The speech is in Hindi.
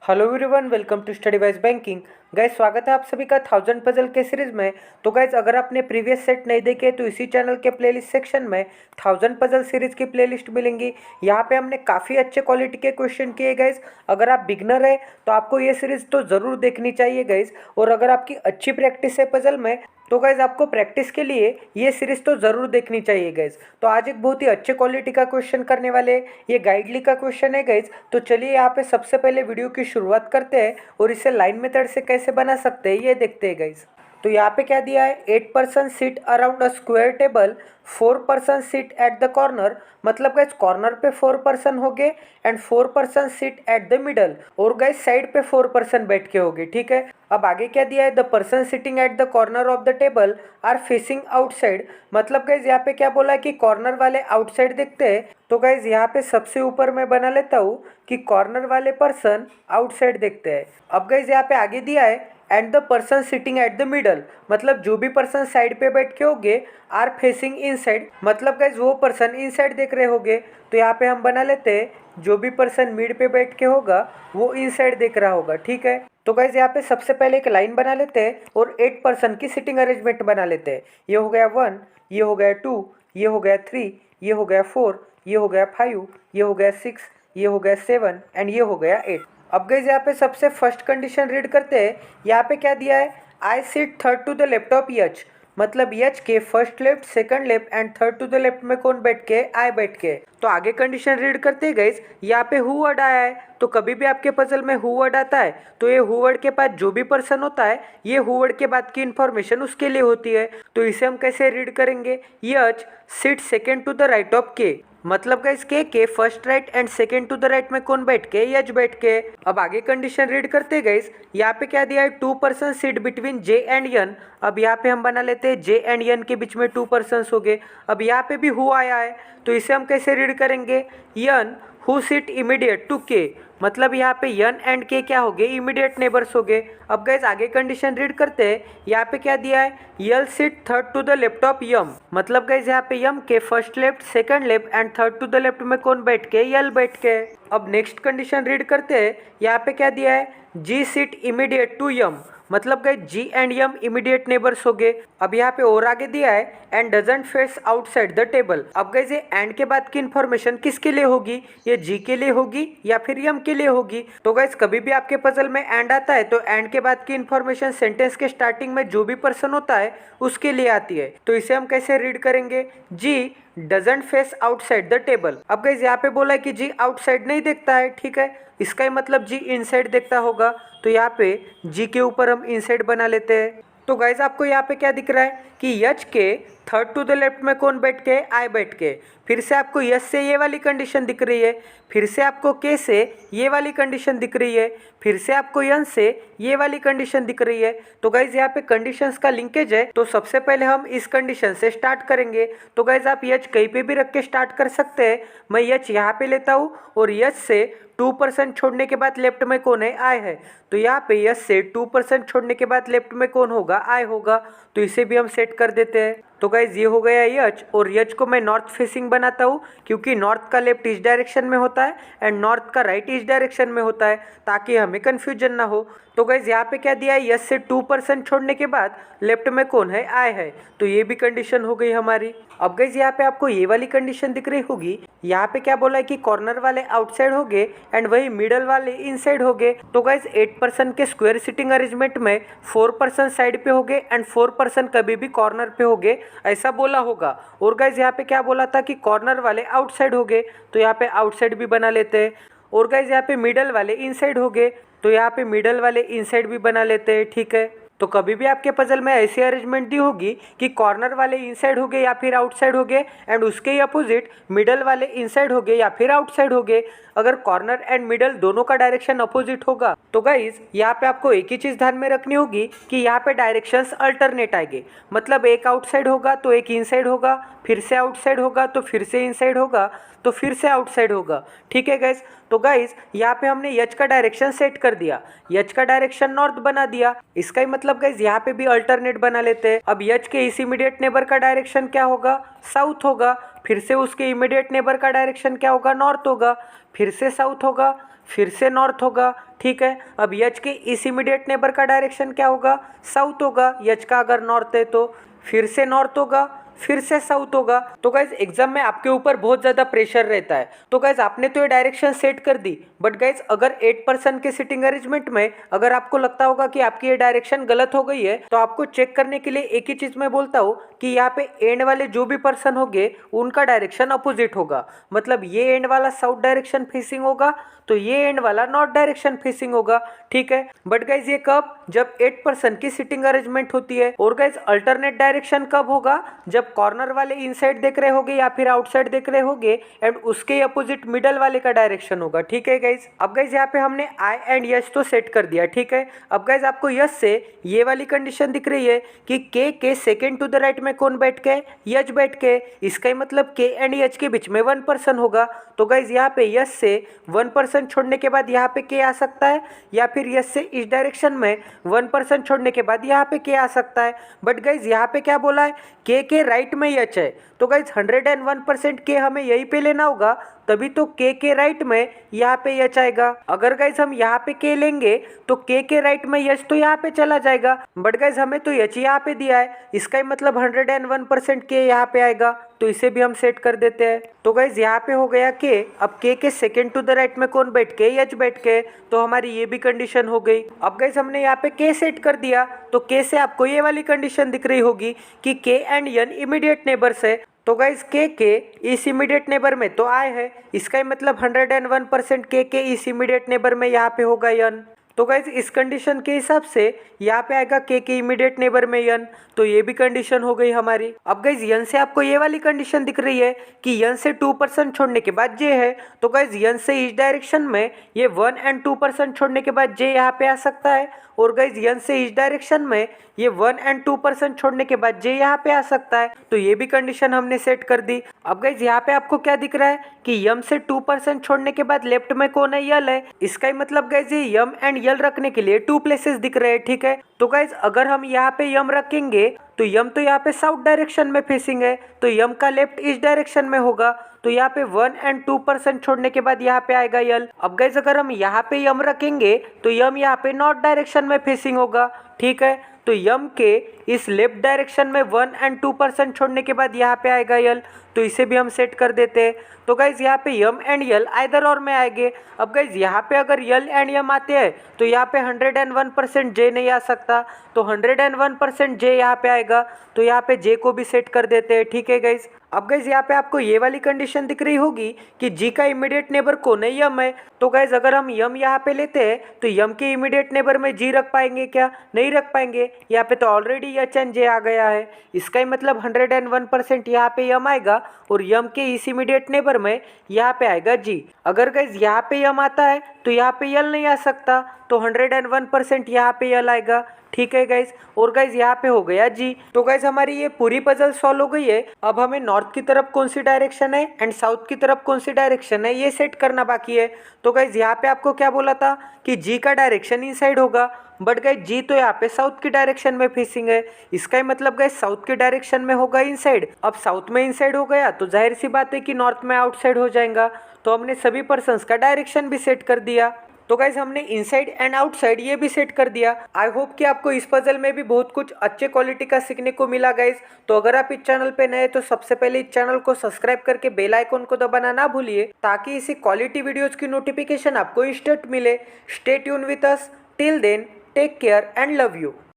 Hello everyone, welcome to study wise banking. Guys, स्वागत है आप सभी का 1000 पजल के सीरीज में। तो गाइस, अगर आपने प्रीवियस सेट नहीं देखे तो इसी चैनल के प्लेलिस्ट सेक्शन में 1000 पजल सीरीज की प्लेलिस्ट मिलेंगी। यहाँ पे हमने काफ़ी अच्छे क्वालिटी के क्वेश्चन किए गाइस। अगर आप बिगनर है तो आपको ये सीरीज तो ज़रूर देखनी चाहिए गाइस। और अगर आपकी अच्छी प्रैक्टिस है पजल में तो गाइज आपको प्रैक्टिस के लिए ये सीरीज तो ज़रूर देखनी चाहिए गाइज। तो आज एक बहुत ही अच्छे क्वालिटी का क्वेश्चन करने वाले हैं। ये गाइडली का क्वेश्चन है गाइज। तो चलिए यहाँ पे सबसे पहले वीडियो की शुरुआत करते हैं और इसे लाइन मेथड से कैसे बना सकते हैं ये देखते हैं गाइज। तो यहाँ पे क्या दिया है, 8% seat around a square table, 4% sit at the corner. मतलब गाइज कॉर्नर पे 4% हो गए and 4% sit at the middle, और गाइज साइड पे 4% बैठ के हो गए। ठीक है, अब आगे क्या दिया है, the person sitting at the corner of the table are facing outside. मतलब गाइज यहाँ पे क्या बोला है कि कॉर्नर वाले आउटसाइड देखते हैं। तो गाइज यहाँ पे सबसे ऊपर मैं बना लेता हूँ कि कॉर्नर वाले पर्सन आउटसाइड देखते हैं। अब गाइज यहाँ पे आगे दिया है and the person sitting at the middle. मतलब जो भी पर्सन साइड पे बैठ के होंगे आर फेसिंग इनसाइड। मतलब गाइज वो पर्सन इनसाइड देख रहे होंगे। तो यहाँ पे हम बना लेते हैं जो भी पर्सन मिड पे बैठ के होगा वो इनसाइड देख रहा होगा। ठीक है, तो गाइज यहाँ पे सबसे पहले एक लाइन बना लेते हैं और 8% की सिटिंग अरेंजमेंट बना लेते हैं। ये हो गया 1, ये हो गया 2, ये हो गया 3, ये हो गया 4, ये हो गया 5, ये हो गया 6, ये हो गया 7 एंड ये हो गया 8। अब गाइज यहाँ पे सबसे फर्स्ट कंडीशन रीड करते हैं। यहाँ पे क्या दिया है, I sit third to the left of H. मतलब यच के first left, second left and third to the left में कौन बैठ के, आई बैठ के। तो आगे कंडीशन रीड करते हैं गाइज। यहाँ पे हु वर्ड आया है, तो कभी भी आपके पजल में हु वर्ड आता है तो ये हु वर्ड के बाद जो भी पर्सन होता है ये हु वर्ड के बाद की इंफॉर्मेशन उसके लिए होती है। तो इसे हम कैसे रीड करेंगे, H sit second to the right of K. मतलब गाइस के first right and second to the right में कौन बैठ के, यच बैठ के। अब आगे कंडीशन रीड करते गाइस। यहाँ पे क्या दिया है, 2% सीट बिटवीन जे एंड यन। अब यहाँ पे हम बना लेते हैं जे एंड यन के बीच में 2% हो गए। अब यहाँ पे भी हु आया है तो इसे हम कैसे रीड करेंगे, यन हु सिट इमीडिएट टू के। मतलब यहाँ पे यन एंड के क्या हो गए, इमीडिएट नेबर्स हो गए। अब गाइस आगे कंडीशन रीड करते हैं। यहाँ पे क्या दिया है, L sit third to the left of M. मतलब गाइस यहाँ पे यम के first left, second left and third to the left में कौन बैठ के, यल बैठ के। अब नेक्स्ट कंडीशन रीड करते हैं। यहाँ पे क्या दिया है, G sit immediate to M. मतलब guys G and M immediate neighbours हो गए। अब यहाँ पे और आगे दिया है N doesn't face outside the table. अब गाइस ये एंड के बाद की इन्फॉर्मेशन किसके लिए होगी, ये जी के लिए होगी या फिर यम के लिए होगी। तो गाइस कभी भी आपके पजल में एंड आता है तो एंड के बाद की इन्फॉर्मेशन सेंटेंस के स्टार्टिंग में जो भी पर्सन होता है उसके लिए आती है। तो इसे हम कैसे रीड करेंगे, G doesn't face outside the table. अब गाइस यहाँ पे बोला है कि जी आउटसाइड नहीं देखता है। ठीक है, इसका ही मतलब जी इनसाइड देखता होगा। तो यहाँ पे जी के ऊपर हम इनसाइड बना लेते हैं। तो गाइज आपको यहाँ पे क्या दिख रहा है कि यच के थर्ड टू द लेफ्ट में कौन बैठ के, आई बैठ के। फिर से आपको यस से ये वाली कंडीशन दिख रही है, फिर से आपको के से ये वाली कंडीशन दिख रही है, फिर से आपको यन से ये वाली कंडीशन दिख रही है। तो गाइज यहाँ पे कंडीशंस का लिंकेज है। तो सबसे पहले हम इस कंडीशन से स्टार्ट करेंगे। तो गाइज आप यच कहीं पे भी रख के स्टार्ट कर सकते हैं। मैं यच यहाँ पे लेता हूँ और यच से 2% छोड़ने के बाद लेफ्ट में कौन है, आई है। तो यहाँ पे यस से 2% छोड़ने के बाद लेफ्ट में कौन होगा, आई होगा। तो इसे भी हम सेट कर देते हैं। तो गाइज ये हो गया यच, और यच को मैं नॉर्थ फेसिंग बनाता हूँ क्योंकि नॉर्थ का लेफ्ट इस डायरेक्शन में होता है एंड नॉर्थ का राइट इस डायरेक्शन में होता है, ताकि हमें कन्फ्यूजन ना हो। तो गाइज यहाँ पे क्या दिया है, यस से 2% छोड़ने के बाद लेफ्ट में कौन है, आई है। तो ये भी कंडीशन हो गई हमारी। अब गाइज यहाँ पे आपको ये वाली कंडीशन दिख रही होगी। यहाँ पे क्या बोला है कि कॉर्नर वाले आउटसाइड हो गए एंड वही मिडल वाले इनसाइड हो गए। तो गाइज 8% के स्क्वायर सिटिंग अरेंजमेंट में 4% साइड पे हो गए एंड 4% कभी भी कॉर्नर पे हो गए, ऐसा बोला होगा। और गाइज यहाँ पे क्या बोला था कि कॉर्नर वाले आउटसाइड हो गए, तो यहाँ पे आउटसाइड भी बना लेते हैं। और गाइज यहाँ पे मिडल वाले इनसाइड हो गए, तो यहाँ पे मिडल वाले इनसाइड भी बना लेते हैं। ठीक है, तो कभी भी आपके पजल में ऐसी अरेंजमेंट दी होगी कि कॉर्नर वाले इनसाइड हो गए या फिर आउटसाइड हो गए एंड उसके ही अपोजिट मिडल वाले इनसाइड हो गए या फिर आउटसाइड हो गए। अगर कॉर्नर एंड मिडल दोनों का डायरेक्शन अपोजिट होगा तो गाइज यहाँ पे आपको एक ही चीज ध्यान में रखनी होगी कि यहाँ पे डायरेक्शंस अल्टरनेट आएंगे। मतलब एक आउटसाइड होगा तो एक इनसाइड होगा, फिर से आउटसाइड होगा तो फिर से इनसाइड होगा, तो फिर से आउटसाइड होगा। ठीक है गाइज, तो गाइज यहाँ पे हमने यच का डायरेक्शन सेट कर दिया, यच का डायरेक्शन नॉर्थ बना दिया। इसका ही मतलब गाइज यहाँ पे भी अल्टरनेट बना लेते हैं। अब यच के इस इमीडिएट नेबर का डायरेक्शन क्या होगा, साउथ होगा। फिर से उसके इमीडिएट नेबर का डायरेक्शन क्या होगा, नॉर्थ होगा। फिर से साउथ होगा, फिर से नॉर्थ होगा। ठीक है, अब यच के इस इमीडिएट नेबर का डायरेक्शन क्या होगा, साउथ होगा। यच का अगर नॉर्थ है तो फिर से नॉर्थ होगा, फिर से साउथ होगा। तो गाइज एग्जाम में आपके ऊपर बहुत ज्यादा प्रेशर रहता है। तो गाइज आपने तो ये डायरेक्शन सेट कर दी, बट गाइज अगर 8% के सिटिंग अरेंजमेंट में अगर आपको लगता होगा कि आपकी ये डायरेक्शन गलत हो गई है, तो आपको चेक करने के लिए एक ही चीज मैं बोलता हूँ कि यहाँ पे एंड वाले जो भी पर्सन होंगे उनका डायरेक्शन अपोजिट होगा। मतलब ये एंड वाला साउथ डायरेक्शन फेसिंग होगा, तो ये एंड वाला नॉर्थ डायरेक्शन फेसिंग होगा। ठीक है, बट गाइज ये कब, जब 8% की सिटिंग अरेंजमेंट होती है। और गाइज अल्टरनेट डायरेक्शन कब होगा, जब कॉर्नर वाले इनसाइड देख रहे होगे या फिर आउटसाइड देख रहे होगे एंड उसके अपोजिट मिडल वाले का डायरेक्शन होगा। ठीक है गाइज, अब गाइज यहाँ पे हमने आई एंड यस तो सेट कर दिया। ठीक है, अब गाइज आपको यस से ये वाली कंडीशन दिख रही है कि के सेकेंड टू द राइट में कौन बैठ के, यच बैठ के। इसका ही मतलब के एंड यच के बीच में 1% होगा। तो गाइज यहाँ पे यस से 1% छोड़ने के बाद यहाँ पे के आ सकता है, या फिर यस से इस डायरेक्शन में 1% छोड़ने के बाद यहाँ पे के आ सकता है। बट गाइज यहाँ पे क्या बोला है, के राइट में यच है। तो गाइज 101% के हमें यहीं पे लेना होगा, तभी तो के राइट में यहाँ पे यच आएगा। अगर गाइज हम यहाँ पे के लेंगे तो के राइट में यच तो यहाँ पे चला जाएगा, बट गाइज हमें तो यच यहाँ पे दिया है। इसका ही मतलब 101% के यहाँ पे आएगा, तो इसे भी हम सेट कर देते हैं। तो गाइज यहाँ पे हो गया के। अब के सेकेंड टू द राइट में कौन बैठ के, यच बैठ के, तो हमारी ये भी कंडीशन हो गई। अब गाइज हमने यहाँ पे के सेट कर दिया, तो के से आपको ये वाली कंडीशन दिख रही होगी कि के एंड यन इमीडिएट नेबर्स है। तो गाइज के इस इमीडिएट नेबर में तो आए है, इसका ही मतलब 101% के इस इमीडिएट नेबर में यहाँ पे होगा यन। तो गाइज इस कंडीशन के हिसाब से यहाँ पे आएगा के इमीडिएट नेबर में यन, तो ये भी कंडीशन हो गई हमारी। अब गाइज यन से आपको ये वाली कंडीशन दिख रही है कि यन से 2% छोड़ने के बाद जे है। तो गाइज यन से इस डायरेक्शन में ये 1 एंड 2% छोड़ने के बाद जे यहाँ पे आ सकता है, और गाइज यन से इस डायरेक्शन में ये 1 एंड 2% छोड़ने के बाद जे यहाँ पे आ सकता है। तो ये भी कंडीशन हमने सेट कर दी। अब गाइज यहाँ पे आपको क्या दिख रहा है कि यम से 2% छोड़ने के बाद लेफ्ट में कौन है, यल है। इसका ही मतलब गाइज ये यम एंड यल रखने के लिए 2 प्लेसेस दिख रहे हैं। ठीक है, तो गाइज अगर हम यहाँ पे यम रखेंगे तो यम तो यहाँ पे साउथ डायरेक्शन में फेसिंग है, तो यम का लेफ्ट इस डायरेक्शन में होगा। तो यहाँ पे 1 एंड 2% छोड़ने के बाद यहाँ पे आएगा यल। अब गाइज अगर हम यहाँ पे यम रखेंगे तो यम यहाँ पे नॉर्थ डायरेक्शन में फेसिंग होगा। ठीक है, तो यम के इस लेफ्ट डायरेक्शन में 1 एंड 2% छोड़ने के बाद यहाँ पे आएगा यल, तो इसे भी हम सेट कर देते हैं। तो गाइज यहाँ पे यम एंड यल आइदर और में आएंगे। अब गाइज यहाँ पे अगर यल एंड यम आते हैं तो यहाँ पे 101% जे नहीं आ सकता, तो 101% जे यहाँ पे आएगा, तो यहाँ पे जे को भी सेट कर देते हैं। ठीक है गाइज, अब गाइज यहाँ पे आपको ये वाली कंडीशन दिख रही होगी कि जी का इमीडिएट नेबर कौन है, यम है। तो गाइज अगर हम यम यहाँ पे लेते हैं तो यम के इमीडिएट नेबर में जी रख पाएंगे क्या, नहीं रख पाएंगे। यहाँ पे तो ऑलरेडी एच एंड जे आ गया है, इसका ही मतलब 101% यहाँ पे यम आएगा, और यम के इस इमीडिएट नेबर में यहाँ पे आएगा जी। अगर गाइज यहाँ पे यम आता है तो यहाँ पे यल नहीं आ सकता, तो 101% यहाँ पे यल आएगा। ठीक है गाइज, और गाइज यहाँ पे हो गया जी। तो गाइज हमारी ये पूरी पजल सॉल्व हो गई है। अब हमें नॉर्थ की तरफ कौन सी डायरेक्शन है एंड साउथ की तरफ कौन सी डायरेक्शन है ये सेट करना बाकी है। तो गाइज यहाँ पे आपको क्या बोला था कि जी का डायरेक्शन इनसाइड होगा, बट गाइज जी तो यहाँ पे साउथ की डायरेक्शन में फेसिंग है। इसका ही मतलब गाइज साउथ की डायरेक्शन में होगा इनसाइड। अब साउथ में इनसाइड हो गया तो जाहिर सी बात है कि नॉर्थ में आउटसाइड हो जाएगा। तो हमने सभी पर्सन्स का डायरेक्शन भी सेट कर दिया। तो गाइज हमने इनसाइड एंड आउटसाइड ये भी सेट कर दिया। आई होप कि आपको इस पजल में भी बहुत कुछ अच्छे क्वालिटी का सीखने को मिला गाइज। तो अगर आप इस चैनल पे नए तो सबसे पहले इस चैनल को सब्सक्राइब करके बेल आइकन को दबाना ना भूलिए, ताकि इसी क्वालिटी वीडियोज की नोटिफिकेशन आपको इंस्टेंट मिले। Stay tune with us, till then take care and love you.